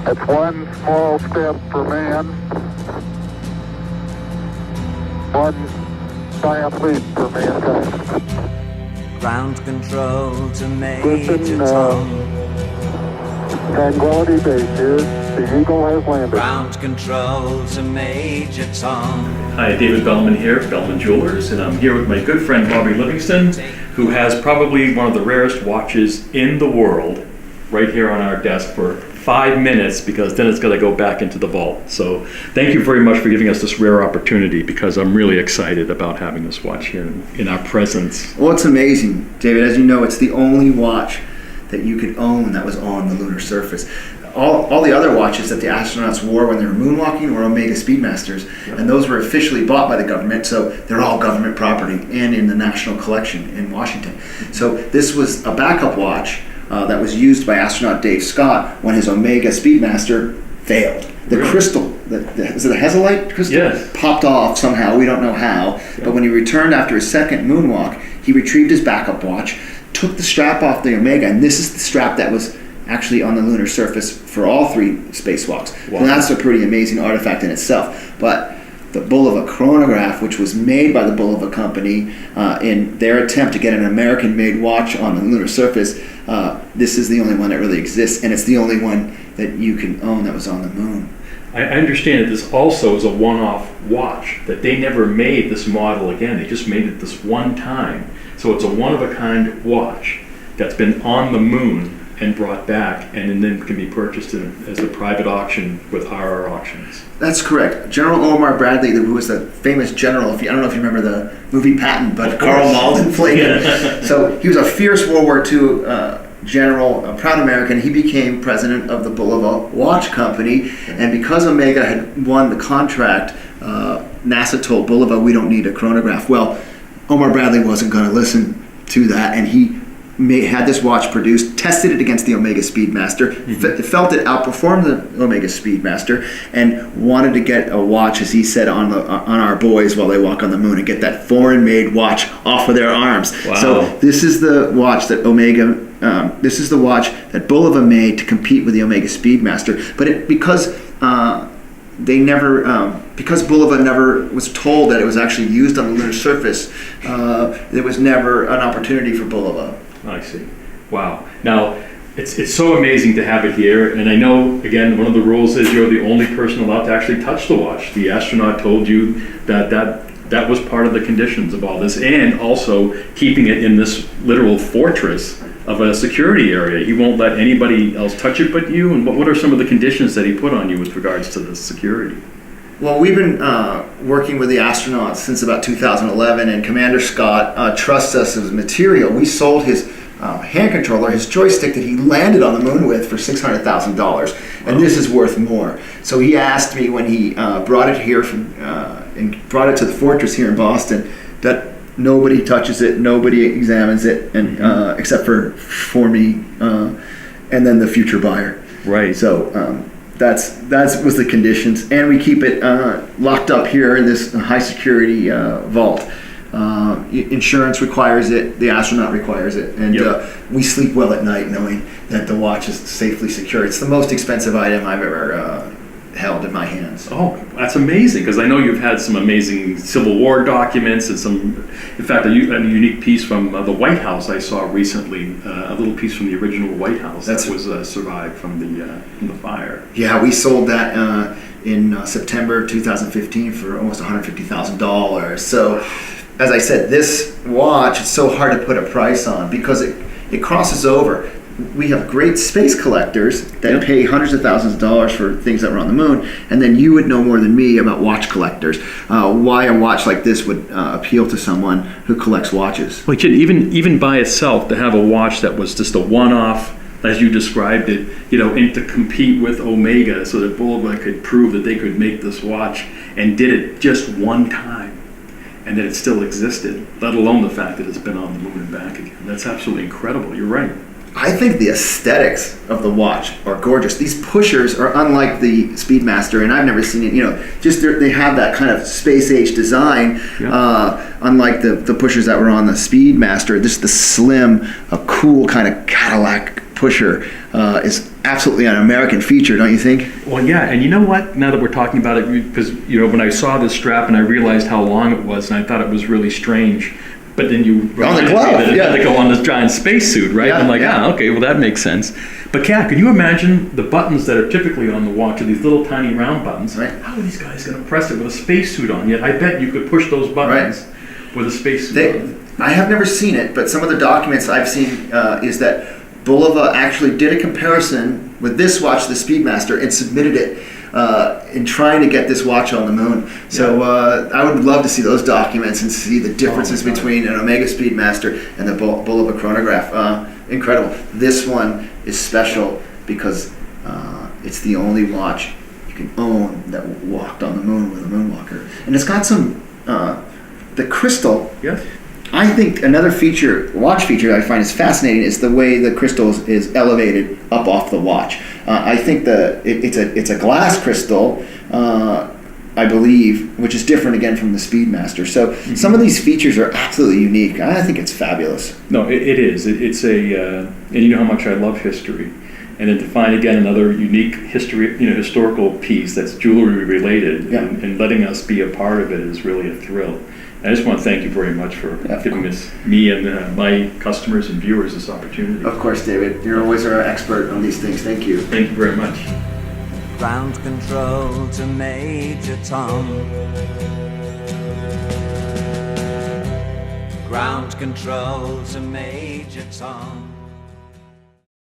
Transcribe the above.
It's one small step for man, one giant leap for mankind. Ground control to Major Tom. Tranquility Base here. The Eagle has landed. Ground control to Major Tom. Hi, David Bellman here, Bellman Jewelers, and I'm here with my good friend Bobby Livingston, who has probably one of the rarest watches in the world right here on our desk for 5 minutes, because then it's got to go back into the vault. So thank you very much for giving us this rare opportunity, because I'm really excited about having this watch here in our presence. Well, it's amazing, David. As you know, it's the only watch that you could own that was on the lunar surface. All the other watches that the astronauts wore when they were moonwalking were Omega Speedmasters, and those were officially bought by the government, so they're all government property and in the National Collection in Washington. So this was a backup watch that was used by astronaut Dave Scott when his Omega Speedmaster failed. The crystal, is it a Hesalite crystal? Yes. Popped off somehow, we don't know how, but when he returned after his second moonwalk, he retrieved his backup watch, took the strap off the Omega, and this is the strap that was actually on the lunar surface for all 3 spacewalks. Wow. So that's a pretty amazing artifact in itself. But the Bulova chronograph, which was made by the Bulova company in their attempt to get an American-made watch on the lunar surface, this is the only one that really exists, and it's the only one that you can own that was on the moon. I understand that this also is a one-off watch, that they never made this model again. They just made it this one time. So it's a one-of-a-kind watch that's been on the moon and brought back, and then can be purchased as a private auction with RR Auctions. That's correct. General Omar Bradley, who was the famous general, I don't know if you remember the movie Patton, but Carl Malden played him. So he was a fierce World War II general, a proud American. He became president of the Bulova Watch Company, and because Omega had won the contract, NASA told Bulova, we don't need a chronograph. Well, Omar Bradley wasn't going to listen to that, and he had this watch produced, tested it against the Omega Speedmaster, felt it outperformed the Omega Speedmaster, and wanted to get a watch, as he said, on our boys while they walk on the moon, and get that foreign-made watch off of their arms. Wow. So this is the watch that this is the watch that Bulova made to compete with the Omega Speedmaster. But because Bulova never was told that it was actually used on the lunar surface, there was never an opportunity for Bulova. I see. Wow. Now, it's so amazing to have it here, and I know, again, one of the rules is you're the only person allowed to actually touch the watch. The astronaut told you that was part of the conditions of all this, and also keeping it in this literal fortress of a security area. He won't let anybody else touch it but you, and what are some of the conditions that he put on you with regards to the security? Well, we've been working with the astronauts since about 2011, and Commander Scott trusts us as material. We sold his hand controller, his joystick that he landed on the moon with, for $600,000, and this is worth more. So he asked me when he brought it here and brought it to the fortress here in Boston, that nobody touches it, nobody examines it, and except for me and then the future buyer. Right. So. That was the conditions, and we keep it locked up here in this high security vault. Insurance requires it, the astronaut requires it, and we sleep well at night knowing that the watch is safely secure. It's the most expensive item I've ever held in my hands. Oh, that's amazing, because I know you've had some amazing Civil War documents and in fact, a unique piece from the White House I saw recently, a little piece from the original White House that was survived from the fire. Yeah, we sold that in September 2015 for almost $150,000. So, as I said, this watch, it's so hard to put a price on because it crosses over. We have great space collectors that pay hundreds of thousands of dollars for things that were on the moon, and then you would know more than me about watch collectors. Why a watch like this would appeal to someone who collects watches. Well, even by itself, to have a watch that was just a one-off, as you described it, and to compete with Omega, so that Bulova could prove that they could make this watch, and did it just one time, and that it still existed, let alone the fact that it's been on the moon and back again. That's absolutely incredible. You're right. I think the aesthetics of the watch are gorgeous. These pushers are unlike the Speedmaster, and I've never seen it. Just they have that kind of space-age design, unlike the pushers that were on the Speedmaster. Just the slim, cool kind of Cadillac pusher is absolutely an American feature, don't you think? Well, yeah, and you know what? Now that we're talking about it, because when I saw this strap and I realized how long it was, and I thought it was really strange. But then you reminded me glove, that it yeah. had to go on this giant spacesuit, right? Yeah, I'm like, yeah. okay, well that makes sense. But Kat, can you imagine the buttons that are typically on the watch are these little tiny round buttons? Right. How are these guys going to press it with a spacesuit on? Yet I bet you could push those buttons with a spacesuit on. I have never seen it, but some of the documents I've seen is that Bulova actually did a comparison with this watch, the Speedmaster, and submitted it in trying to get this watch on the moon. So I would love to see those documents and see the differences between an Omega Speedmaster and the Bulova chronograph. Incredible. This one is special because it's the only watch you can own that walked on the moon with a moonwalker. And it's got some, the crystal. Yes. I think another watch feature I find is fascinating is the way the crystal is elevated up off the watch. I think it's a glass crystal, I believe, which is different again from the Speedmaster. So some of these features are absolutely unique. I think it's fabulous. No, it is. It's and you know how much I love history. And then to find again another unique historical piece that's jewelry related, and letting us be a part of it is really a thrill. I just want to thank you very much for giving me and my customers and viewers this opportunity. Of course, David. You're always our expert on these things. Thank you. Thank you very much. Ground control to Major Tom. Ground control to Major Tom.